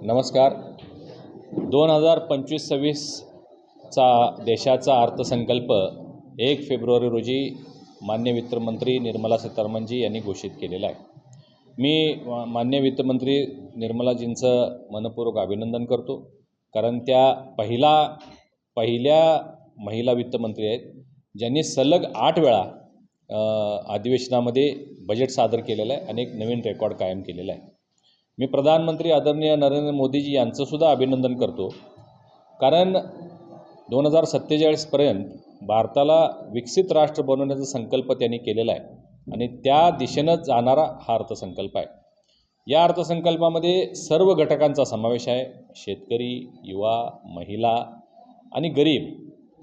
नमस्कार. 2025-26चा देशाचा अर्थसंकल्प 1 फेब्रुवारी रोजी माननीय वित्तमंत्री निर्मला सीतारामनजी यांनी घोषित केलेला आहे. मी माननीय वित्तमंत्री निर्मलाजींचं मनपूर्वक अभिनंदन करतो, कारण त्या पहिल्या महिला वित्तमंत्री आहेत ज्यांनी सलग 8 वेळा अधिवेशनामध्ये बजेट सादर केलेलं आहे आणि एक नवीन रेकॉर्ड कायम केलेला आहे. मी प्रधानमंत्री आदरणीय नरेंद्र मोदीजी यांचंसुद्धा अभिनंदन करतो, कारण 2047पर्यंत भारताला विकसित राष्ट्र बनवण्याचा संकल्प त्यांनी केलेला आहे आणि त्या दिशेनं जाणारा हा अर्थसंकल्प आहे. या अर्थसंकल्पामध्ये सर्व घटकांचा समावेश आहे. शेतकरी, युवा, महिला आणि गरीब.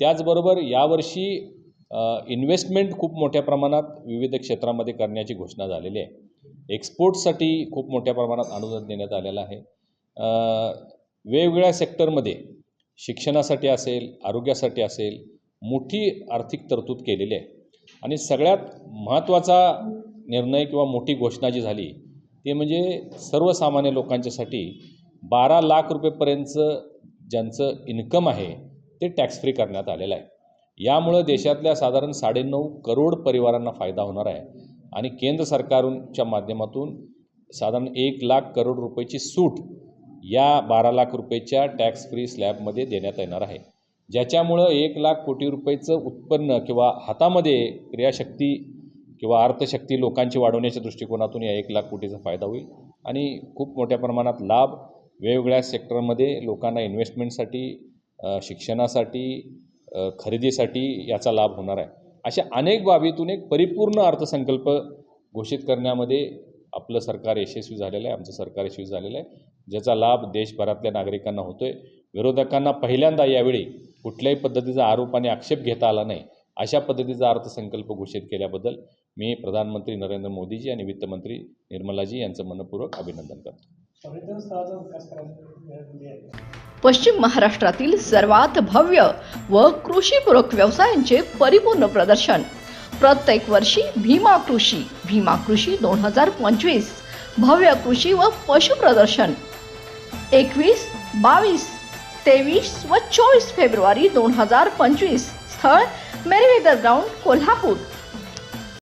त्याचबरोबर यावर्षी इन्व्हेस्टमेंट खूप मोठ्या प्रमाणात विविध क्षेत्रामध्ये करण्याची घोषणा झालेली आहे. एक्सपोर्टसाठी खूप मोठ्या प्रमाणात अनुदान देण्यात आलेलं आहे. वेगवेगळ्या सेक्टरमध्ये शिक्षणासाठी असेल, आरोग्यासाठी असेल, मोठी आर्थिक तरतूद केलेली आहे. आणि सगळ्यात महत्त्वाचा निर्णय किंवा मोठी घोषणा जी झाली ती म्हणजे सर्वसामान्य लोकांच्यासाठी 12 लाख रुपयेपर्यंतचं ज्यांचं इन्कम आहे ते टॅक्स फ्री करण्यात आलेलं आहे. यामुळं देशातल्या साधारण 9.5 करोड परिवारांना फायदा होणार आहे आणि केंद्र सरकारच्या माध्यमातून साधारण 1 लाख करोड रुपयाची सूट या 12 लाख रुपयेच्या टॅक्स फ्री स्लॅबमध्ये देण्यात येणार आहे, ज्याच्यामुळं 1 लाख कोटी रुपयेचं उत्पन्न किंवा हातामध्ये क्रियाशक्ती किंवा अर्थशक्ती लोकांची वाढवण्याच्या दृष्टिकोनातून या 1 लाख कोटीचा फायदा होईल आणि खूप मोठ्या प्रमाणात लाभ वेगवेगळ्या सेक्टरमध्ये लोकांना इन्व्हेस्टमेंटसाठी, शिक्षणासाठी, खरेदीसाठी याचा लाभ होणार आहे. अशा अनेक बाबीतून एक परिपूर्ण अर्थसंकल्प घोषित करण्यामध्ये आपलं सरकार यशस्वी झालेलं आहे, आमचं सरकार यशस्वी झालेलं आहे, ज्याचा लाभ देशभरातल्या नागरिकांना होतो आहे. विरोधकांना पहिल्यांदा यावेळी कुठल्याही पद्धतीचा आरोप आणि आक्षेप घेता आला नाही. अशा पद्धतीचा अर्थसंकल्प घोषित केल्याबद्दल मी प्रधानमंत्री नरेंद्र मोदीजी आणि वित्तमंत्री निर्मलाजी यांचं मनपूर्वक अभिनंदन करतो. पश्चिम महाराष्ट्रातील सर्वात भव्य व कृषीपूरक व्यवसायांचे परिपूर्ण प्रदर्शन प्रत्येक वर्षी भीमा कृषी 2025 भव्य कृषी व पशु प्रदर्शन 21, 22, 23 व 24 फेब्रुवारी 2025. स्थळ मेरीवेदर ग्राउंड, कोल्हापूर.